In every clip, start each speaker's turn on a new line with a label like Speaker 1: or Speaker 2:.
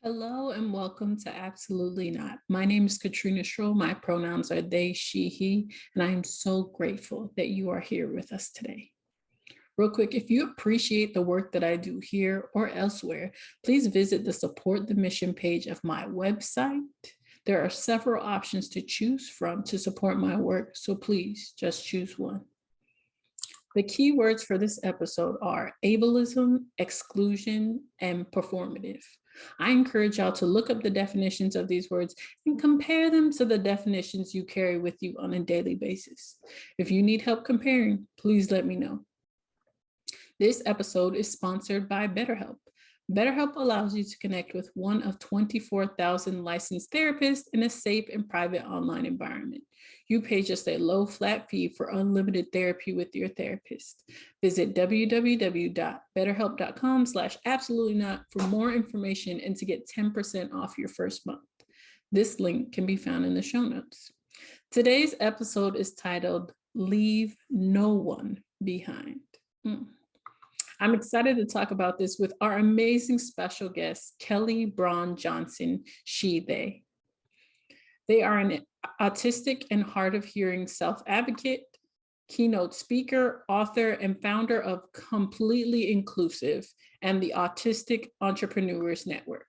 Speaker 1: Hello and welcome to Absolutely Not. My name is Katrina Schroll. My pronouns are they, she, he, and I am so grateful that you are here with us today. Real quick, if you appreciate the work that I do here or elsewhere, please visit the Support the Mission page of my website. There are several options to choose from to support my work, so please just choose one. The key words for this episode are ableism, exclusion, and performative. I encourage y'all to look up the definitions of these words and compare them to the definitions you carry with you on a daily basis. If you need help comparing, please let me know. This episode is sponsored by BetterHelp. BetterHelp allows you to connect with one of 24,000 licensed therapists in a safe and private online environment. You pay just a low flat fee for unlimited therapy with your therapist. Visit www.betterhelp.com/absolutelynot for more information and to get 10% off your first month. This link can be found in the show notes. Today's episode is titled Leave No One Behind. I'm excited to talk about this with our amazing special guest, Kelly Bron Johnson, she, they. They are an autistic and hard of hearing self-advocate, keynote speaker, author, and founder of Completely Inclusive and the Autistic Entrepreneurs Network.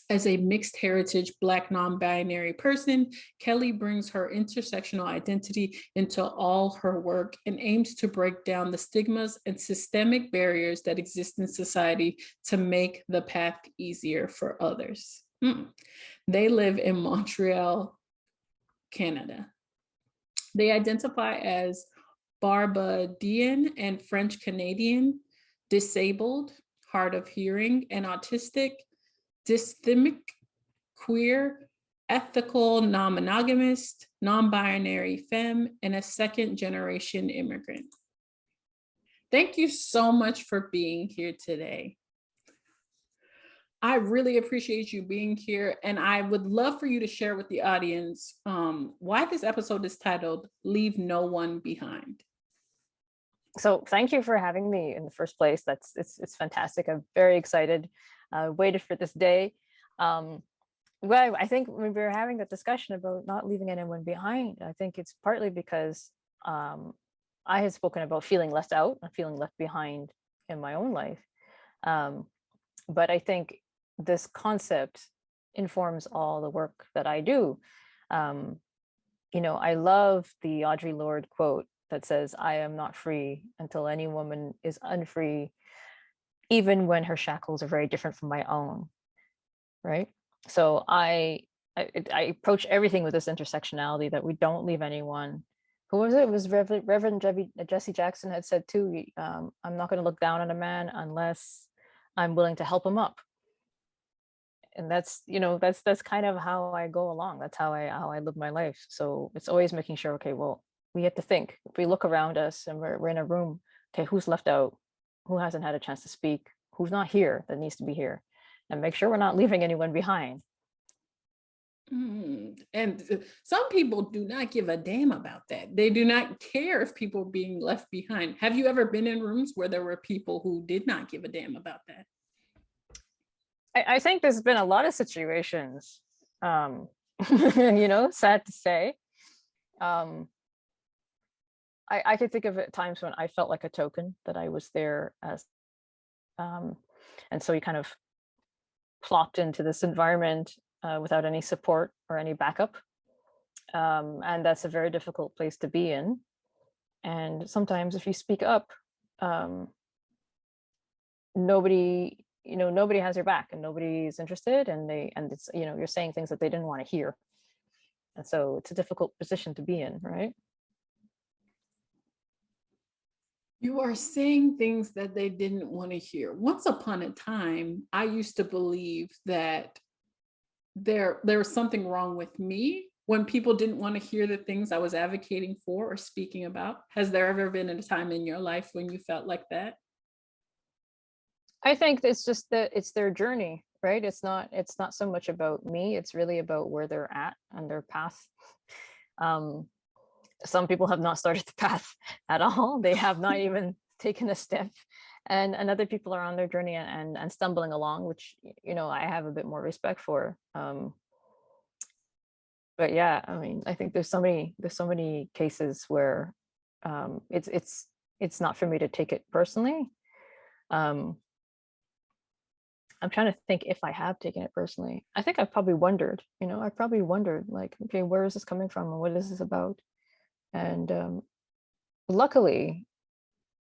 Speaker 1: As a mixed heritage Black non-binary person, Kelly brings her intersectional identity into all her work and aims to break down the stigmas and systemic barriers that exist in society to make the path easier for others. They live in Montreal, Canada. They identify as Barbadian and French Canadian, disabled, hard of hearing, and autistic, dysthymic, queer, ethical, non-monogamous, non-binary femme, and a second-generation immigrant. Thank you so much for being here today. I really appreciate you being here, and I would love for you to share with the audience why this episode is titled Leave No One Behind.
Speaker 2: So thank you for having me in the first place. It's fantastic. I'm very excited. Waited for this day. Well, I think when we were having that discussion about not leaving anyone behind, I think it's partly because I had spoken about feeling left out and feeling left behind in my own life. But I think this concept informs all the work that I do. I love the Audre Lorde quote that says, "I am not free until any woman is unfree, even when her shackles are very different from my own." Right. So I approach everything with this intersectionality, that we don't leave anyone. Who was it? It was Reverend Jesse Jackson had said too, I'm not going to look down on a man unless I'm willing to help him up. And that's kind of how I go along. That's how I live my life. So it's always making sure, okay, well, we have to think. If we look around us and we're in a room, okay, who's left out? Who hasn't had a chance to speak? Who's not here that needs to be here? And make sure we're not leaving anyone behind.
Speaker 1: And some people do not give a damn about that. They do not care if people are being left behind. Have you ever been in rooms where there were people who did not give a damn about that?
Speaker 2: I think there's been a lot of situations, sad to say. I could think of times when I felt like a token, that I was there as, and so you kind of plopped into this environment without any support or any backup. And that's a very difficult place to be in. And sometimes if you speak up, nobody has your back and nobody's interested, and it's, you're saying things that they didn't want to hear. And so it's a difficult position to be in, right?
Speaker 1: You are saying things that they didn't want to hear. Once upon a time, I used to believe that there was something wrong with me when people didn't want to hear the things I was advocating for or speaking about. Has there ever been a time in your life when you felt like that?
Speaker 2: I think it's just that it's their journey, right? It's not so much about me. It's really about where they're at and their path. Some people have not started the path at all. They have not even taken a step, and other people are on their journey and stumbling along, which, you know, I have a bit more respect for. But yeah, I mean, I think there's so many cases where it's not for me to take it personally. um I'm trying to think if I have taken it personally. I think I've probably wondered, like, okay, where is this coming from and what is this about? And luckily,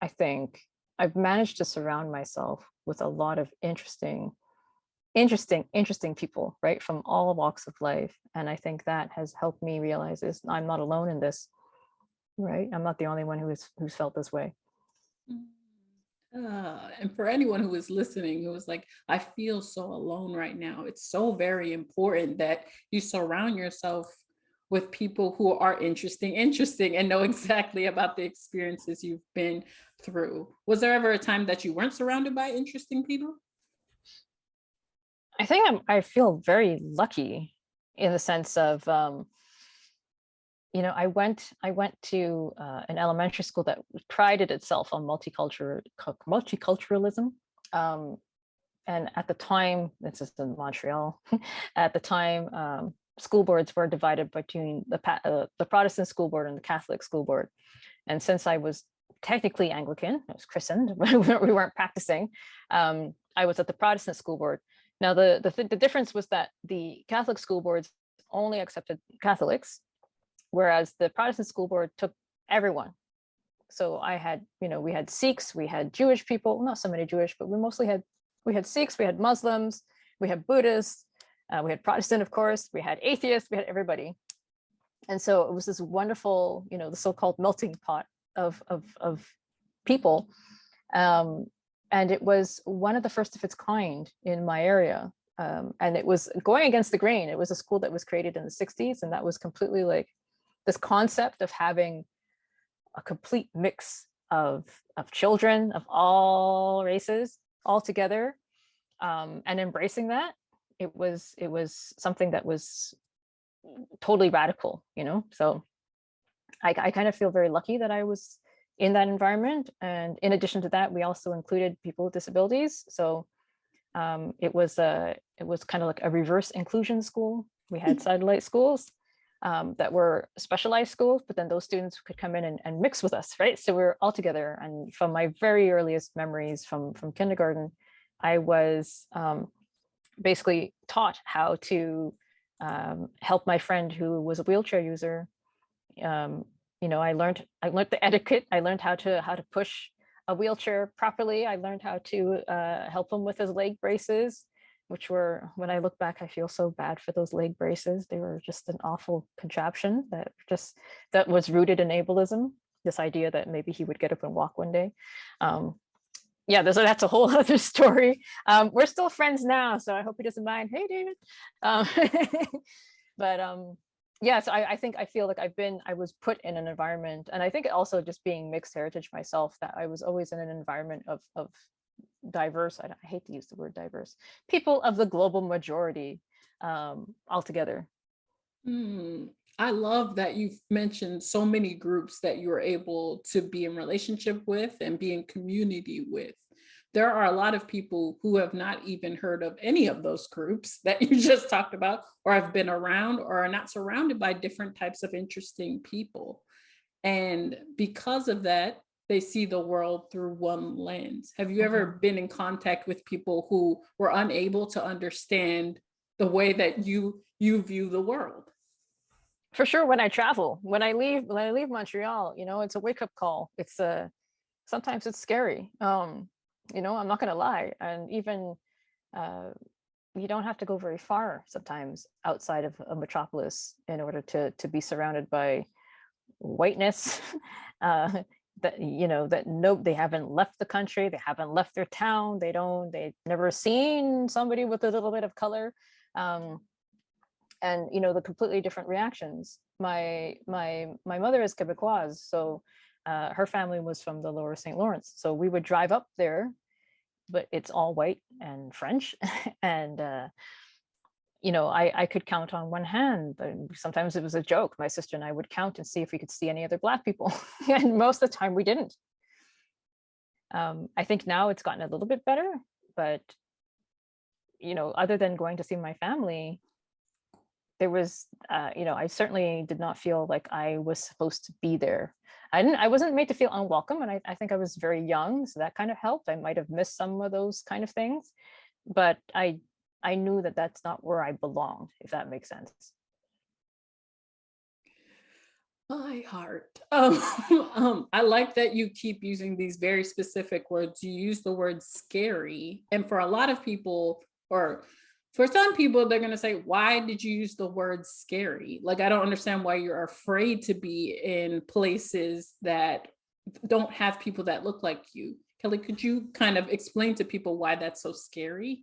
Speaker 2: I think I've managed to surround myself with a lot of interesting people, right, from all walks of life. And I think that has helped me realize is I'm not alone in this, right? I'm not the only one who's felt this way.
Speaker 1: And for anyone who is listening, who is like, I feel so alone right now, it's so very important that you surround yourself with people who are interesting, and know exactly about the experiences you've been through. Was there ever a time that you weren't surrounded by interesting people?
Speaker 2: I think I feel very lucky in the sense of, I went to an elementary school that prided itself on multiculturalism. Um, and at the time, this is in Montreal, at the time, school boards were divided between the Protestant school board and the Catholic school board. And since I was technically Anglican, I was christened, but we weren't practicing, I was at the Protestant school board. Now, the difference was that the Catholic school boards only accepted Catholics, whereas the Protestant school board took everyone. So we had Sikhs, we had Jewish people, not so many Jewish, but we had Sikhs, we had Muslims, we had Buddhists, we had Protestant, of course, we had atheists, we had everybody. And so it was this wonderful, the so-called melting pot of people. And it was one of the first of its kind in my area. And it was going against the grain. It was a school that was created in the 60s. And that was completely like this concept of having a complete mix of children of all races all together, and embracing that. It was something that was totally radical, So I kind of feel very lucky that I was in that environment. And in addition to that, we also included people with disabilities. So it was kind of like a reverse inclusion school. We had satellite schools that were specialized schools, but then those students could come in and mix with us, right? So we were all together. And from my very earliest memories from kindergarten, I was basically taught how to help my friend who was a wheelchair user. I learned the etiquette. I learned how to push a wheelchair properly. I learned how to help him with his leg braces, which were, when I look back, I feel so bad for those leg braces. They were just an awful contraption that was rooted in ableism, this idea that maybe he would get up and walk one day. That's a whole other story. We're still friends now, so I hope he doesn't mind. Hey, David. But so I feel like I was put in an environment, and I think also just being mixed heritage myself, that I was always in an environment of diverse, I hate to use the word diverse, people of the global majority, altogether.
Speaker 1: I love that you've mentioned so many groups that you were able to be in relationship with and be in community with. There are a lot of people who have not even heard of any of those groups that you just talked about, or have been around, or are not surrounded by different types of interesting people. And because of that, they see the world through one lens. Have you ever been in contact with people who were unable to understand the way that you view the world?
Speaker 2: For sure, when I travel, when I leave Montreal, it's a wake-up call. It's sometimes it's scary. I'm not gonna lie. And even you don't have to go very far sometimes outside of a metropolis in order to be surrounded by whiteness. They haven't left the country, they haven't left their town, they've never seen somebody with a little bit of color. And the completely different reactions. My mother is Quebecoise, so her family was from the Lower St. Lawrence. So we would drive up there, but it's all white and French, and I could count on one hand. Sometimes it was a joke. My sister and I would count and see if we could see any other Black people, and most of the time we didn't. I think now it's gotten a little bit better, but other than going to see my family, there was, I certainly did not feel like I was supposed to be there. I wasn't made to feel unwelcome, and I think I was very young, so that kind of helped. I might have missed some of those kind of things, but I knew that that's not where I belonged, if that makes sense.
Speaker 1: My heart. I like that you keep using these very specific words. You use the word scary. And for a lot of people, or for some people, they're going to say, why did you use the word scary? Like, I don't understand why you're afraid to be in places that don't have people that look like you. Kelly, could you kind of explain to people why that's so scary?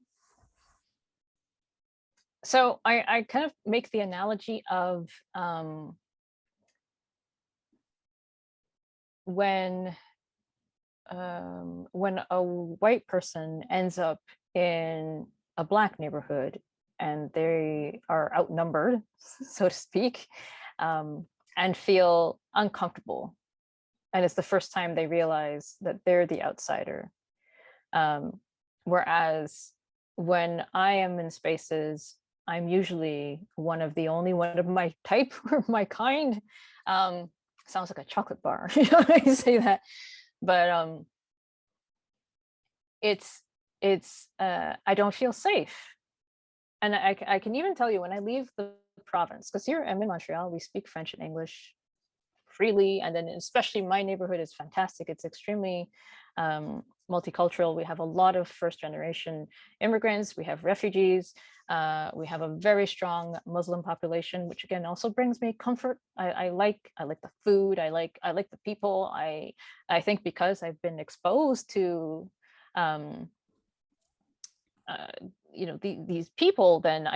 Speaker 2: So I kind of make the analogy of when a white person ends up in a Black neighborhood and they are outnumbered, so to speak, and feel uncomfortable. And it's the first time they realize that they're the outsider. Whereas when I am in spaces, I'm usually one of my type or my kind. Sounds like a chocolate bar, when I say that. But it's I don't feel safe. And I can even tell you, when I leave the province, because here I'm in Montreal, we speak French and English freely, and then especially my neighborhood is fantastic. It's extremely multicultural. We have a lot of first generation immigrants, we have refugees, we have a very strong Muslim population, which again also brings me comfort. I like the food, I like the people. I think because I've been exposed to these people, then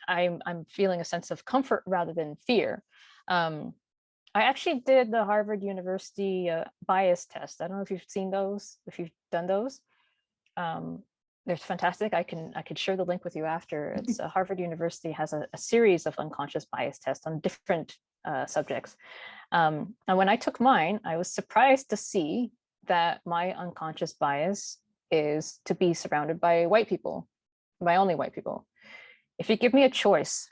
Speaker 2: I'm feeling a sense of comfort rather than fear. I actually did the Harvard University bias test. I don't know if you've seen those, if you've done those. They're fantastic. I could share the link with you after. It's Harvard University has a series of unconscious bias tests on different subjects. And when I took mine, I was surprised to see that my unconscious bias is to be surrounded by white people, by only white people. If you give me a choice,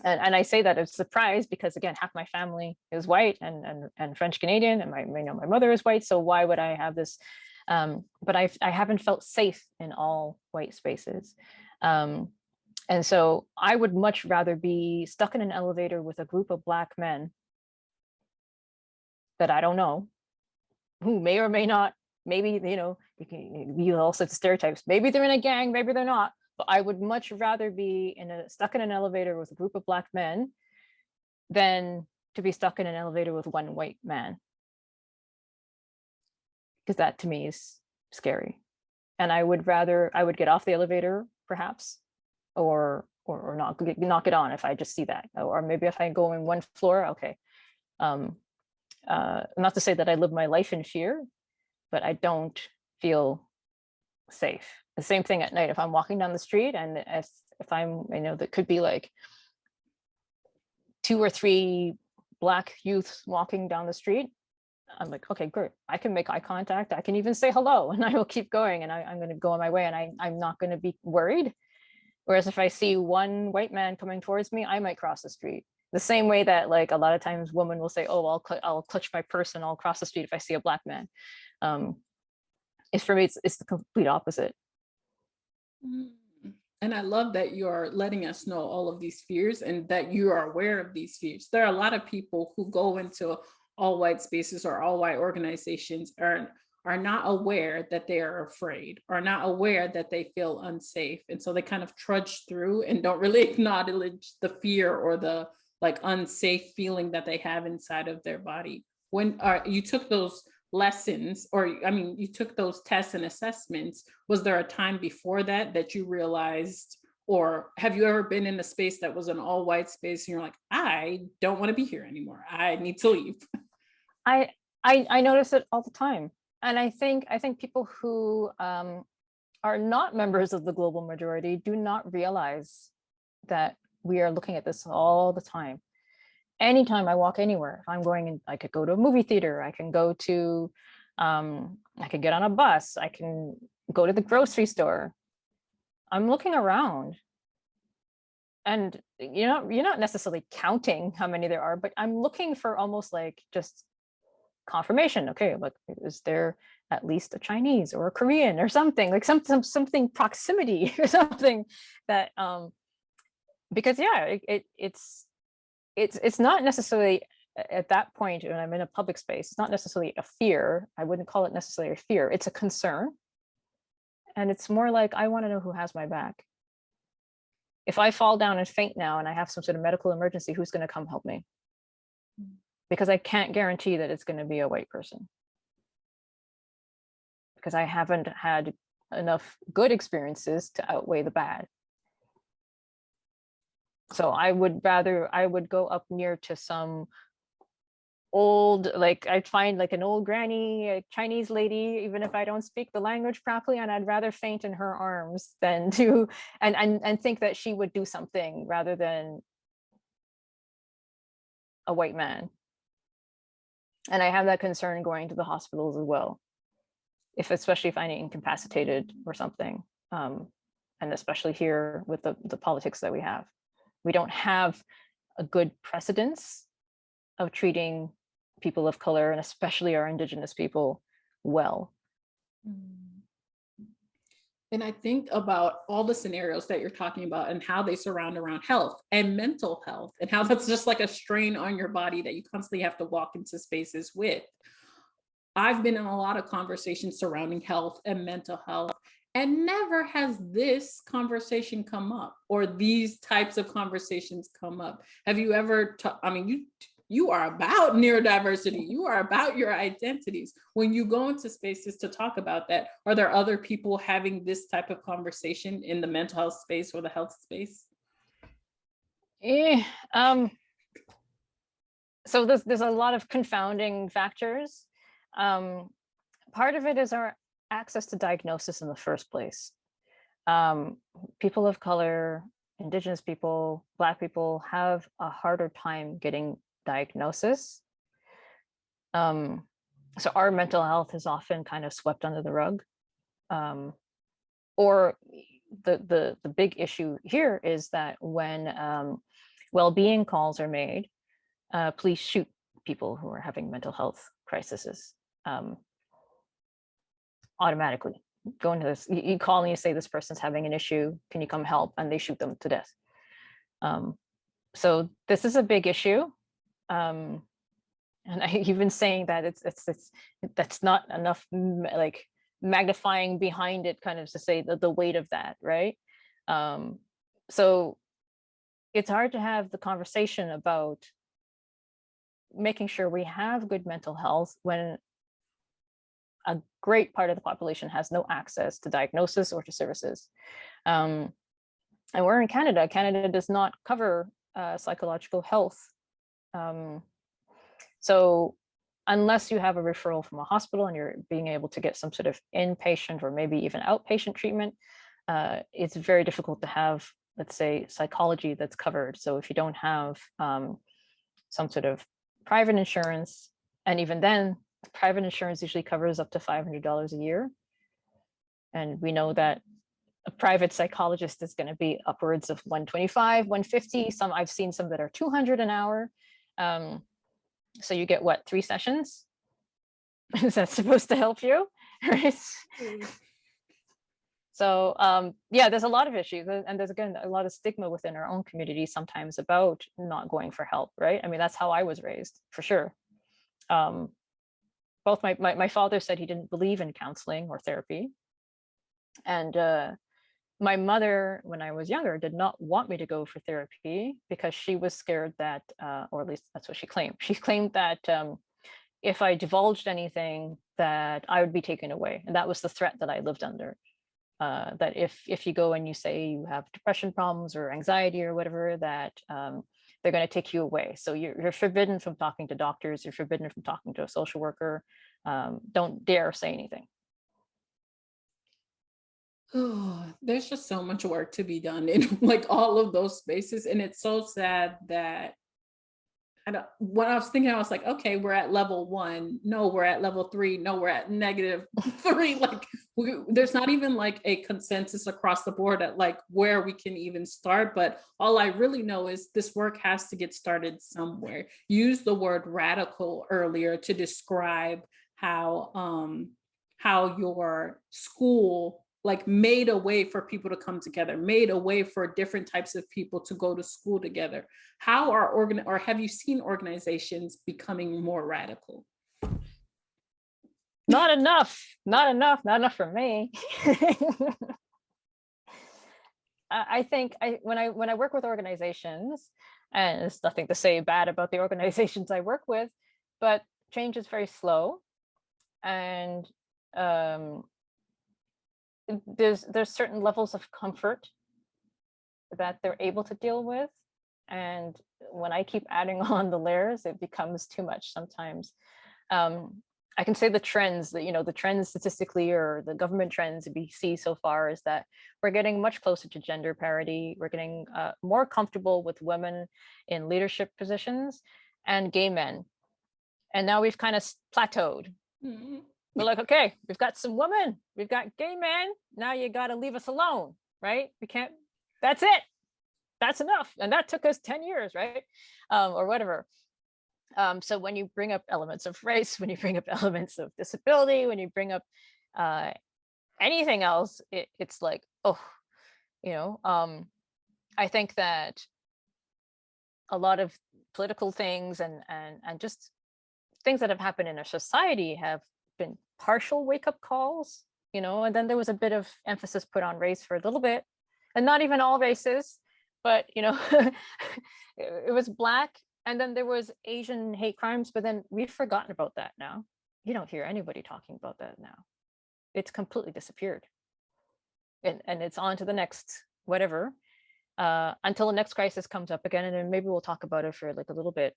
Speaker 2: and I say that as surprise because again, half my family is white and French Canadian, and my mother is white. So why would I have this? But I haven't felt safe in all white spaces. And so I would much rather be stuck in an elevator with a group of Black men that I don't know, who may or may not, maybe, you can use all sorts of stereotypes. Maybe they're in a gang, maybe they're not. But I would much rather be stuck in an elevator with a group of Black men than to be stuck in an elevator with one white man. Because that to me is scary. And I would get off the elevator perhaps, or not knock it on if I just see that. Or maybe if I go in one floor, okay. Not to say that I live my life in fear, but I don't feel safe. The same thing at night. If I'm walking down the street and if I'm, that could be like 2 or 3 Black youths walking down the street, I'm like, okay, great. I can make eye contact. I can even say hello, and I will keep going, and I'm going to go on my way, and I'm not going to be worried. Whereas if I see one white man coming towards me, I might cross the street. The same way that like a lot of times women will say, oh, I'll clutch my purse and I'll cross the street if I see a Black man. For me, it's the complete opposite.
Speaker 1: And I love that you're letting us know all of these fears and that you are aware of these fears. There are a lot of people who go into all white spaces or all white organizations are not aware that they are afraid, or not aware that they feel unsafe. And so they kind of trudge through and don't really acknowledge the fear or the like unsafe feeling that they have inside of their body. When you took those lessons, or I mean, you took those tests and assessments, was there a time before that you realized, or have you ever been in a space that was an all white space and you're like, I don't want to be here anymore, I need to leave?
Speaker 2: I notice it all the time. And I think people who are not members of the global majority do not realize that we are looking at this all the time. Anytime I walk anywhere, if I'm going in, I could go to a movie theater, I can go to I can get on a bus. I can go to the grocery store. I'm looking around, and you're not necessarily counting how many there are, but I'm looking for almost like just confirmation. Okay, like, is there at least a Chinese or a Korean or something, like something proximity or something that because yeah, it's not necessarily at that point when I'm in a public space, it's not necessarily a fear. I wouldn't call it necessarily a fear. It's a concern. And it's more like, I want to know who has my back. If I fall down and faint now and I have some sort of medical emergency, who's going to come help me? Because I can't guarantee that it's going to be a white person. Because I haven't had enough good experiences to outweigh the bad. So I would go up near to some old, like I'd find like an old granny, a Chinese lady, even if I don't speak the language properly, and I'd rather faint in her arms than to and think that she would do something rather than a white man. And I have that concern going to the hospitals as well, especially if I'm incapacitated or something. And especially here with the politics that we have. We don't have a good precedence of treating people of color, and especially our indigenous people, well.
Speaker 1: And I think about all the scenarios that you're talking about and how they surround around health and mental health, and how that's just like a strain on your body that you constantly have to walk into spaces with. I've been in a lot of conversations surrounding health and mental health, and never has this conversation come up, or these types of conversations come up. Have you ever, you are about neurodiversity, you are about your identities. When you go into spaces to talk about that, are there other people having this type of conversation in the mental health space or the health space?
Speaker 2: So there's a lot of confounding factors. Part of it is our access to diagnosis in the first place. People of color, indigenous people, Black people have a harder time getting diagnosis. So our mental health is often kind of swept under the rug. Or the big issue here is that when well-being calls are made, police shoot people who are having mental health crises. Automatically go into this, you call and you say this person's having an issue, can you come help, and they shoot them to death. So this is a big issue, and I've been saying that it's that's not enough like magnifying behind it, kind of to say the weight of that, right? So it's hard to have the conversation about making sure we have good mental health when a great part of the population has no access to diagnosis or to services. And we're in Canada. Canada does not cover psychological health. So unless you have a referral from a hospital and you're being able to get some sort of inpatient or maybe even outpatient treatment, it's very difficult to have, let's say, psychology that's covered. So if you don't have some sort of private insurance, and even then, private insurance usually covers up to $500 a year. And we know that a private psychologist is going to be upwards of 125, 150. I've seen some that are 200 an hour. So you get what, 3 sessions? Is that supposed to help you? Right. So yeah, there's a lot of issues, and there's again a lot of stigma within our own community sometimes about not going for help, right? I mean, that's how I was raised, for sure. Both my father said he didn't believe in counseling or therapy, and my mother, when I was younger, did not want me to go for therapy because she was scared that, or at least that's what she claimed. She claimed that if I divulged anything, that I would be taken away, and that was the threat that I lived under. That if you go and you say you have depression problems or anxiety or whatever, that they're going to take you away. So you're forbidden from talking to doctors. You're forbidden from talking to a social worker. Don't dare say anything.
Speaker 1: Oh, there's just so much work to be done in like all of those spaces. And it's so sad that when I was thinking, I was like, okay, we're at level 1. No, we're at level 3. No, we're at -3. Like there's not even like a consensus across the board at like where we can even start. But all I really know is this work has to get started somewhere. Use the word radical earlier to describe how your school like made a way for people to come together, made a way for different types of people to go to school together. How are or have you seen organizations becoming more radical?
Speaker 2: Not enough, not enough for me. I think when I work with organizations, and there's nothing to say bad about the organizations I work with, but change is very slow, and there's certain levels of comfort that they're able to deal with, and when I keep adding on the layers, it becomes too much sometimes. I can say the trends that, the trends statistically, or the government trends we see so far, is that we're getting much closer to gender parity. We're getting more comfortable with women in leadership positions and gay men. And now we've kind of plateaued. Mm-hmm. We're like, okay, we've got some women, we've got gay men. Now you got to leave us alone, right? We can't, that's it. That's enough. And that took us 10 years, right? Or whatever. So when you bring up elements of race, when you bring up elements of disability, when you bring up anything else, it's like, oh, I think that a lot of political things and just things that have happened in our society have been partial wake-up calls, and then there was a bit of emphasis put on race for a little bit, and not even all races, but it was Black. And then there was Asian hate crimes, but then we've forgotten about that now. You don't hear anybody talking about that now. It's completely disappeared. And it's on to the next whatever, until the next crisis comes up again. And then maybe we'll talk about it for like a little bit,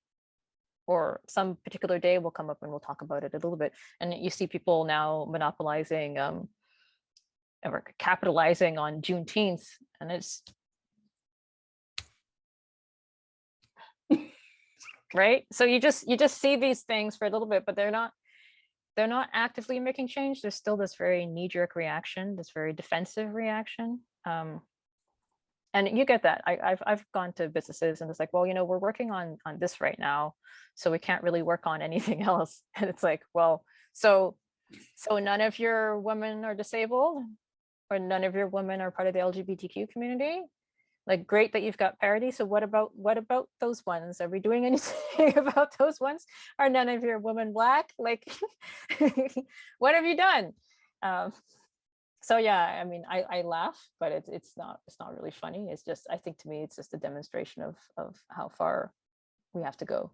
Speaker 2: or some particular day will come up and we'll talk about it a little bit. And you see people now monopolizing or capitalizing on Juneteenth. And it's right. So you just see these things for a little bit, but they're not actively making change. There's still this very knee-jerk reaction, this very defensive reaction. And you get that. I've gone to businesses and it's like, well, we're working on this right now, so we can't really work on anything else. And it's like, well, so none of your women are disabled, or none of your women are part of the LGBTQ community. Like, great that you've got parity. So what about those ones? Are we doing anything about those ones? Are none of your women Black? Like, what have you done? So yeah, I mean, I laugh, but it's not really funny. It's just, I think to me, it's just a demonstration of how far we have to go.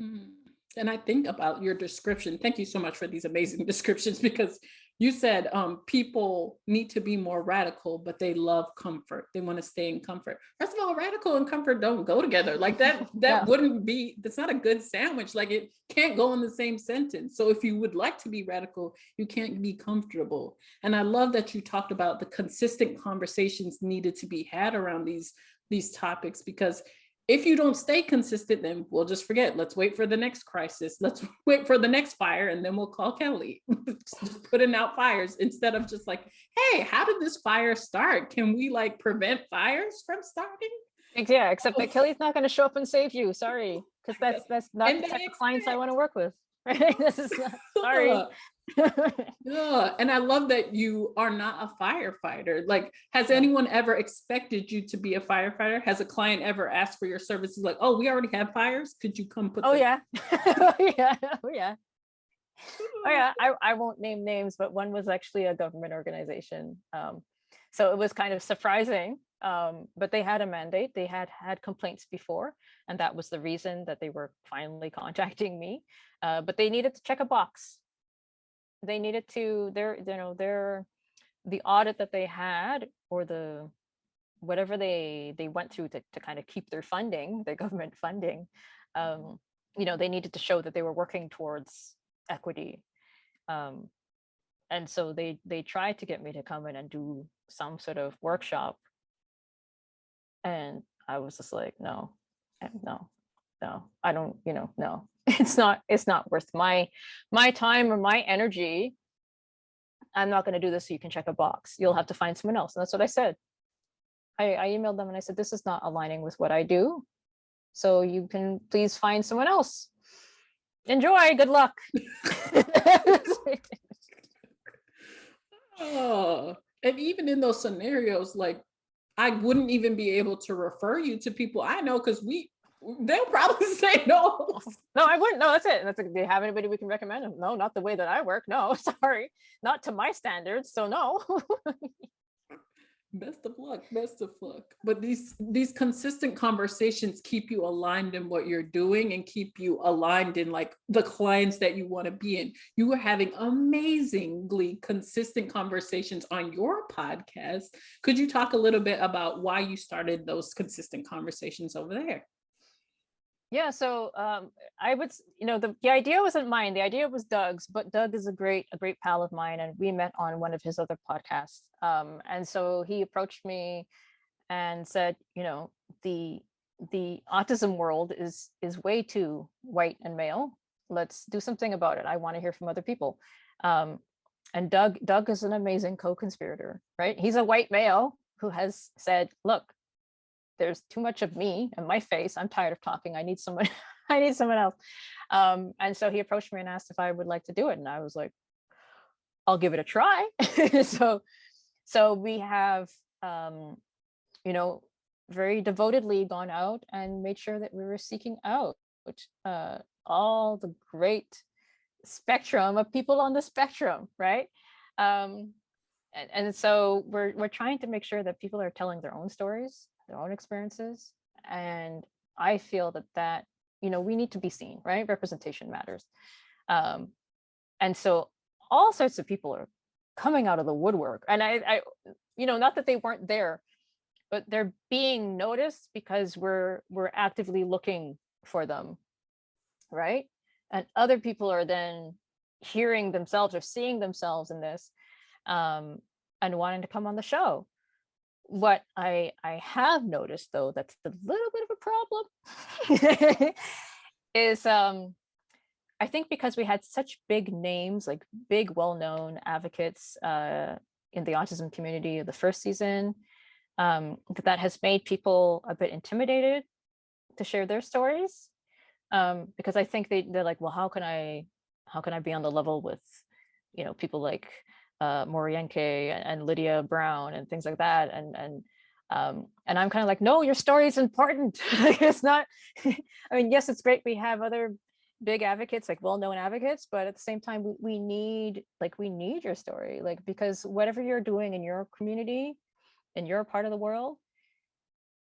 Speaker 1: Mm. And I think about your description. Thank you so much for these amazing descriptions, because you said people need to be more radical, but they love comfort. They want to stay in comfort. First of all, radical and comfort don't go together. Like that
Speaker 2: Yeah.
Speaker 1: wouldn't be, that's not a good sandwich. Like it can't go in the same sentence. So if you would like to be radical, you can't be comfortable. And I love that you talked about the consistent conversations needed to be had around these topics, because if you don't stay consistent, then we'll just forget. Let's wait for the next crisis. Let's wait for the next fire, and then we'll call Kelly. Just putting out fires instead of just like, hey, how did this fire start? Can we like prevent fires from starting?
Speaker 2: Yeah, except that Kelly's not going to show up and save you. Sorry, because that's not the type of clients I want to work with. Right? This is not, sorry.
Speaker 1: Yeah, and I love that you are not a firefighter. Like, has anyone ever expected you to be a firefighter? Has a client ever asked for your services? Like, oh, we already have fires. Could you come put?
Speaker 2: Oh yeah, oh yeah, oh yeah, oh yeah. I won't name names, but one was actually a government organization. So it was kind of surprising. But they had a mandate. They had complaints before, and that was the reason that they were finally contacting me. But they needed to check a box. They needed to, the audit that they had, or the whatever they went through to kind of keep their funding, their government funding, they needed to show that they were working towards equity. And so they tried to get me to come in and do some sort of workshop. And I was just like, no. no, I don't, no, it's not worth my time or my energy. I'm not going to do this so you can check a box. You'll have to find someone else. And that's what I said. I emailed them and I said, this is not aligning with what I do. So you can please find someone else. Enjoy. Good luck.
Speaker 1: Oh, and even in those scenarios, like I wouldn't even be able to refer you to people I know because they'll probably say no.
Speaker 2: No, I wouldn't. No, that's it. That's like, do you have anybody we can recommend? No, not the way that I work. No, sorry, not to my standards. So no.
Speaker 1: Best of luck, best of luck. But these consistent conversations keep you aligned in what you're doing and keep you aligned in like the clients that you want to be in. You are having amazingly consistent conversations on your podcast. Could you talk a little bit about why you started those consistent conversations over there?
Speaker 2: Yeah, so I would, the idea wasn't mine. The idea was Doug's, but Doug is a great pal of mine, and we met on one of his other podcasts. And so he approached me and said, the autism world is way too white and male. Let's do something about it. I want to hear from other people. And Doug is an amazing co-conspirator, right? He's a white male who has said, look, there's too much of me and my face. I'm tired of talking. I need someone, I need someone else. And so he approached me and asked if I would like to do it. And I was like, I'll give it a try. So we have, very devotedly gone out and made sure that we were seeking out all the great spectrum of people on the spectrum, right? And so we're trying to make sure that people are telling their own stories, their own experiences. And I feel that we need to be seen, right? Representation matters. And so all sorts of people are coming out of the woodwork. And I not that they weren't there, but they're being noticed because we're actively looking for them, right? And other people are then hearing themselves or seeing themselves in this, and wanting to come on the show. What I have noticed, though, that's a little bit of a problem is I think because we had such big names, like big well-known advocates in the autism community the first season, that has made people a bit intimidated to share their stories, because I think they're like, well, how can I be on the level with people like Morienke and Lydia Brown and things like that, and I'm kind of like, no, your story is important. Like, it's not. I mean, yes, it's great we have other big advocates, like well-known advocates, but at the same time, we need your story, like, because whatever you're doing in your community, in your part of the world,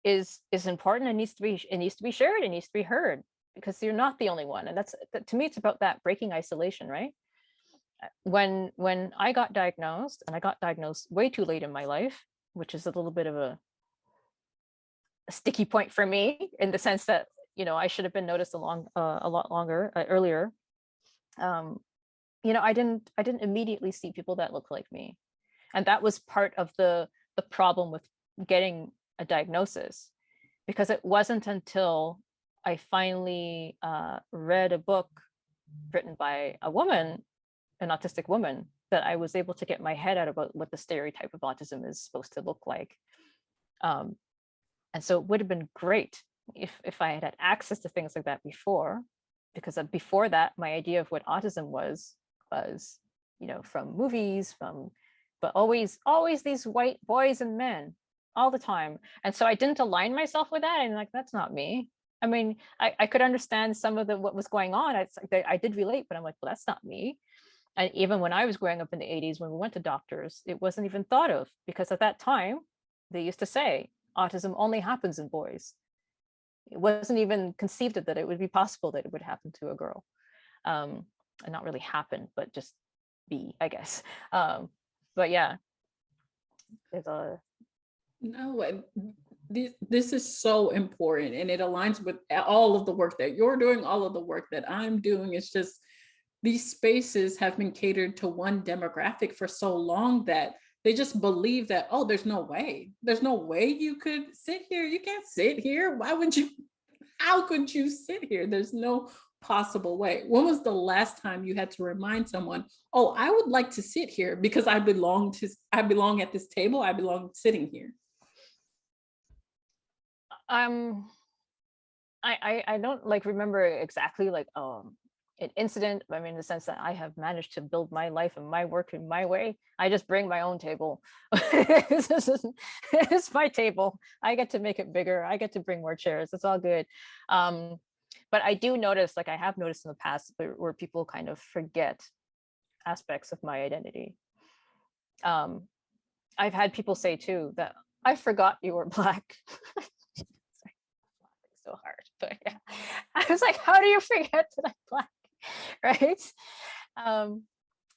Speaker 2: is important. It needs to be shared. It needs to be heard, because you're not the only one. And that's, to me, it's about that breaking isolation, right? When I got diagnosed, and I got diagnosed way too late in my life, which is a little bit of a sticky point for me, in the sense that I should have been noticed a lot longer, earlier. I didn't immediately see people that look like me, and that was part of the problem with getting a diagnosis, because it wasn't until I finally read a book written by a woman, an autistic woman, that I was able to get my head out about what the stereotype of autism is supposed to look like. And so it would have been great if I had access to things like that before, because before that, my idea of what autism was, from movies, but always these white boys and men all the time. And so I didn't align myself with that. And like, that's not me. I mean, I could understand some of what was going on. I did relate, but I'm like, well, that's not me. And even when I was growing up in the 80s, when we went to doctors, it wasn't even thought of, because at that time, they used to say autism only happens in boys. It wasn't even conceived that it would be possible that it would happen to a girl. And not really happen, but just be, I guess. But yeah, there's a...
Speaker 1: No, and this is so important, and it aligns with all of the work that you're doing, all of the work that I'm doing. It's just, these spaces have been catered to one demographic for so long that they just believe that, oh, there's no way you could sit here. You can't sit here. Why would you? how could you sit here? There's no possible way. When was the last time you had to remind someone, oh, I would like to sit here because I belong at this table, I belong sitting here?
Speaker 2: I don't like remember exactly like an incident. I mean, in the sense that I have managed to build my life and my work in my way. I just bring my own table. It's my table. I get to make it bigger. I get to bring more chairs. It's all good. But I do notice, like I have noticed in the past, where people kind of forget aspects of my identity. I've had people say too that I forgot you were Black. So hard, but yeah, I was like, how do you forget that I'm Black? Right.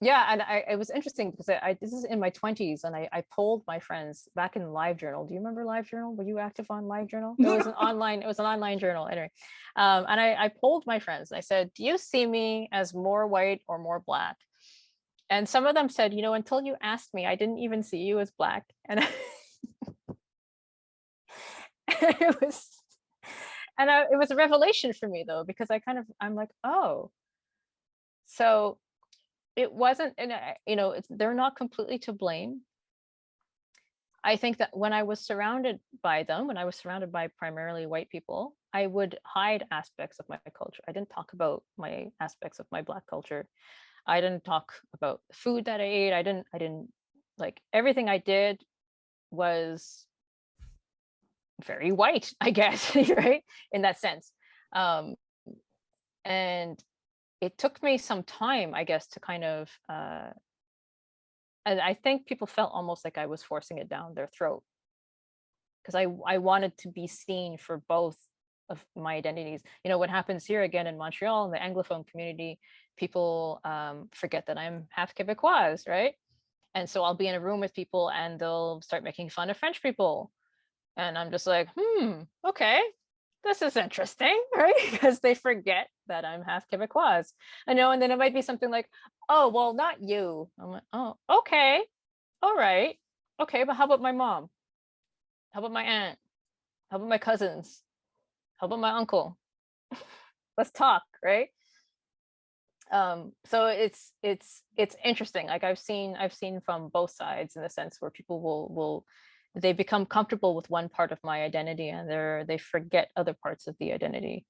Speaker 2: Yeah, and it was interesting because this is in my 20s, and I polled my friends back in LiveJournal. Do you remember LiveJournal? Were you active on LiveJournal? It was an online journal anyway. And I polled my friends. I said, do you see me as more white or more Black? And some of them said, until you asked me, I didn't even see you as Black. And it was a revelation for me, though, because I'm like, oh, so it wasn't, and they're not completely to blame. I think that when I was surrounded by primarily white people, I would hide aspects of my culture. I didn't talk about my aspects of my Black culture. I didn't talk about the food that I ate. I didn't like, everything I did was very white, I guess, right? In that sense. And it took me some time, I guess, to kind of, and I think people felt almost like I was forcing it down their throat, because I wanted to be seen for both of my identities. What happens here again in Montreal, in the Anglophone community, people forget that I'm half Quebecoise, right? And so I'll be in a room with people and they'll start making fun of French people. And I'm just like, okay, this is interesting, right? Because they forget that I'm half Quebecoise. I know, and then it might be something like, oh, well, not you. I'm like, oh, okay, all right. Okay, but how about my mom? How about my aunt? How about my cousins? How about my uncle? Let's talk, right? So it's interesting. Like I've seen from both sides, in the sense where people will they become comfortable with one part of my identity and they forget other parts of the identity.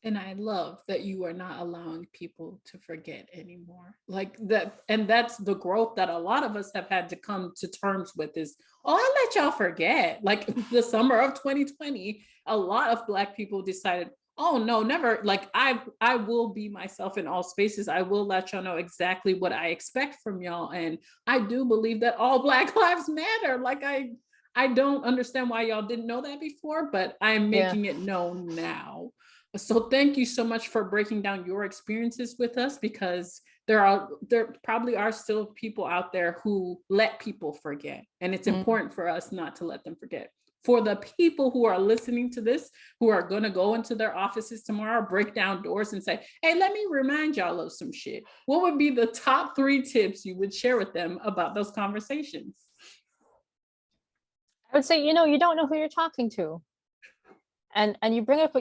Speaker 1: And I love that you are not allowing people to forget anymore. Like that, and that's the growth that a lot of us have had to come to terms with is, oh, I let y'all forget. Like the summer of 2020, a lot of Black people decided, oh no, never. Like I will be myself in all spaces. I will let y'all know exactly what I expect from y'all. And I do believe that all Black lives matter. Like I don't understand why y'all didn't know that before, but I'm making it known now. So thank you so much for breaking down your experiences with us, because there probably are still people out there who let people forget, and it's important for us not to let them forget. For the people who are listening to this, who are going to go into their offices tomorrow, break down doors and say, hey, let me remind y'all of some shit, what would be the top 3 tips you would share with them about those conversations?
Speaker 2: I would say, you don't know who you're talking to. And you brought up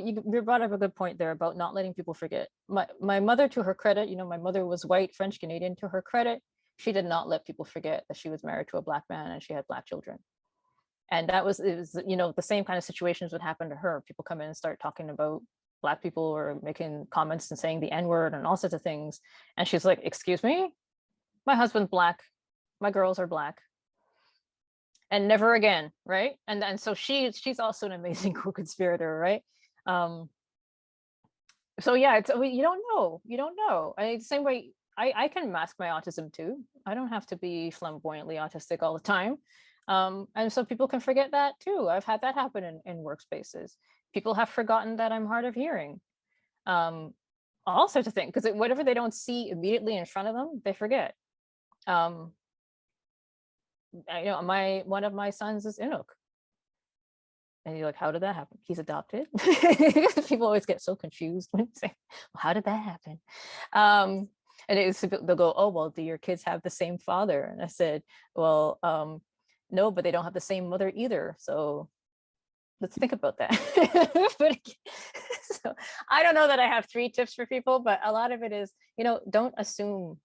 Speaker 2: a good point there about not letting people forget. My mother, to her credit, my mother was white, French Canadian. To her credit, she did not let people forget that she was married to a Black man and she had Black children. And it was the same kind of situations would happen to her. People come in and start talking about Black people or making comments and saying the N-word and all sorts of things. And she's like, excuse me, my husband's Black, my girls are Black. And never again, right? And so she's also an amazing co-conspirator, right? So yeah, you don't know. The same way I can mask my autism too. I don't have to be flamboyantly autistic all the time. And so people can forget that too. I've had that happen in workspaces. People have forgotten that I'm hard of hearing. All sorts of things, because whatever they don't see immediately in front of them, they forget. One of my sons is Inuk. And you're like, how did that happen? He's adopted. People always get so confused when you say, well, how did that happen? And they'll go, oh, well, do your kids have the same father? And I said, well, no, but they don't have the same mother either. So let's think about that. But so I don't know that I have 3 tips for people, but a lot of it is, don't assume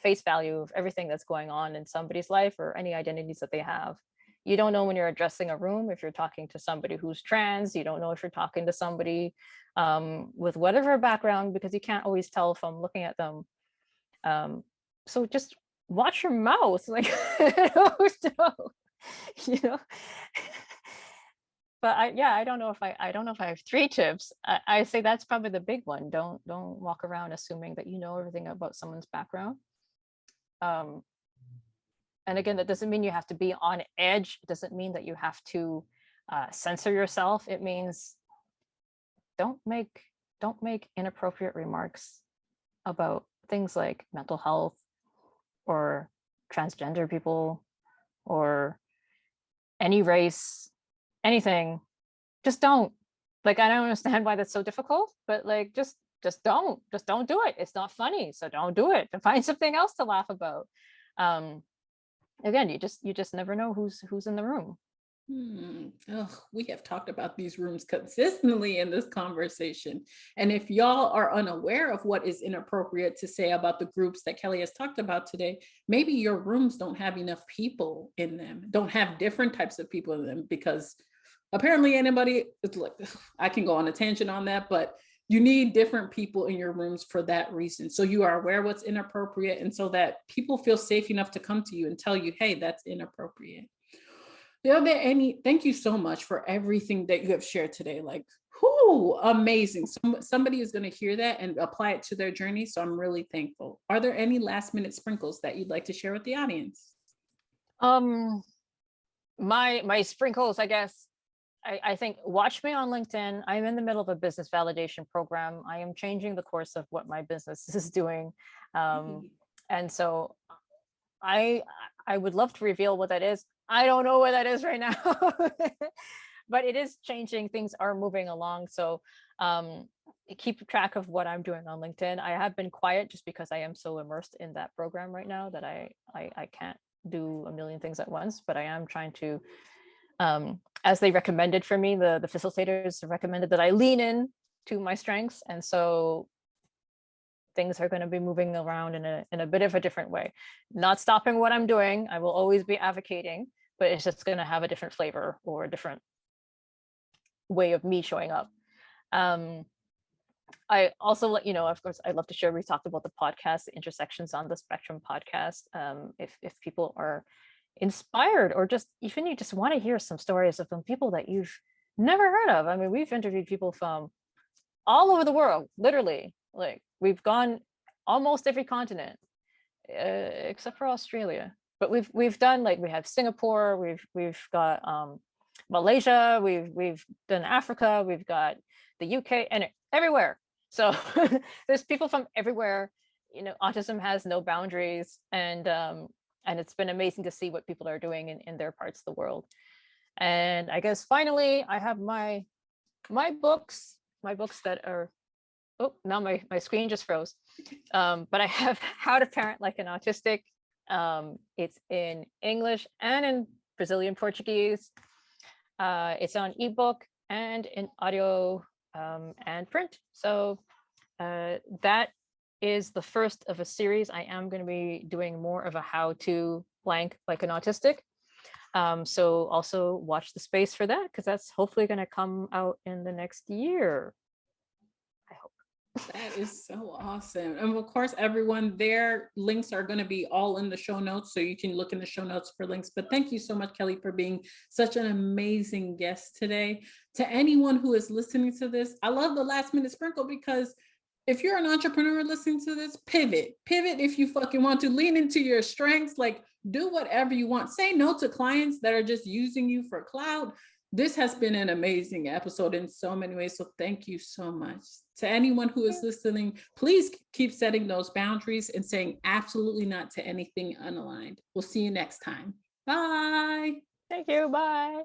Speaker 2: face value of everything that's going on in somebody's life or any identities that they have. You don't know when you're addressing a room, if you're talking to somebody who's trans, you don't know if you're talking to somebody with whatever background, because you can't always tell from looking at them. So just watch your mouth, like, you know. But I don't know if I have 3 tips. I say that's probably the big one. Don't walk around assuming that you know everything about someone's background. And again, that doesn't mean you have to be on edge. It doesn't mean that you have to censor yourself. It means don't make inappropriate remarks about things like mental health or transgender people or any race, anything. Just don't. Like, I don't understand why that's so difficult, but like, just don't do it. It's not funny, so don't do it. And find something else to laugh about. Again, you just never know who's in the room.
Speaker 1: We have talked about these rooms consistently in this conversation. And if y'all are unaware of what is inappropriate to say about the groups that Kelly has talked about today, maybe your rooms don't have enough people in them, don't have different types of people in them, because apparently anybody, it's like, I can go on a tangent on that, but you need different people in your rooms for that reason. So you are aware what's inappropriate, and so that people feel safe enough to come to you and tell you, hey, that's inappropriate. Are there any, thank you so much for everything that you have shared today. Like, amazing. Somebody is going to hear that and apply it to their journey. So I'm really thankful. Are there any last minute sprinkles that you'd like to share with the audience?
Speaker 2: My sprinkles, I guess. I think watch me on LinkedIn. I'm in the middle of a business validation program. I am changing the course of what my business is doing. And so I would love to reveal what that is. I don't know what that is right now, but it is changing. Things are moving along. So keep track of what I'm doing on LinkedIn. I have been quiet just because I am so immersed in that program right now that I can't do a million things at once, but I am trying to, as they recommended for me, the facilitators recommended that I lean in to my strengths. And so things are going to be moving around in a bit of a different way. Not stopping what I'm doing. I will always be advocating, but it's just going to have a different flavor or a different way of me showing up. I also let you know, of course, I'd love to share, we talked about the podcast, the Intersections on the Spectrum podcast. If people are inspired, or just even you just want to hear some stories of some people that you've never heard of. I mean, we've interviewed people from all over the world, literally. Like, we've gone almost every continent except for Australia, but we've done, like, we have Singapore, we've got Malaysia, we've done Africa, we've got the UK, and everywhere. So there's people from everywhere. Autism has no boundaries, and it's been amazing to see what people are doing in their parts of the world. And I guess finally, I have my books that are, oh, now my screen just froze. But I have How to Parent Like an Autistic. It's in English and in Brazilian Portuguese. It's on ebook and in audio and print. So that is the first of a series. I am going to be doing more of a how to blank like an autistic. So also watch the space for that, because that's hopefully going to come out in the next year. I hope.
Speaker 1: That is so awesome. And of course, everyone, their links are going to be all in the show notes, so you can look in the show notes for links. But thank you so much, Kelly, for being such an amazing guest today. To anyone who is listening to this, I love the last minute sprinkle, because if you're an entrepreneur listening to this, pivot if you fucking want to. Lean into your strengths, like, do whatever you want. Say no to clients that are just using you for clout. This has been an amazing episode in so many ways. So thank you so much. To anyone who is listening, please keep setting those boundaries and saying absolutely not to anything unaligned. We'll see you next time. Bye.
Speaker 2: Thank you. Bye.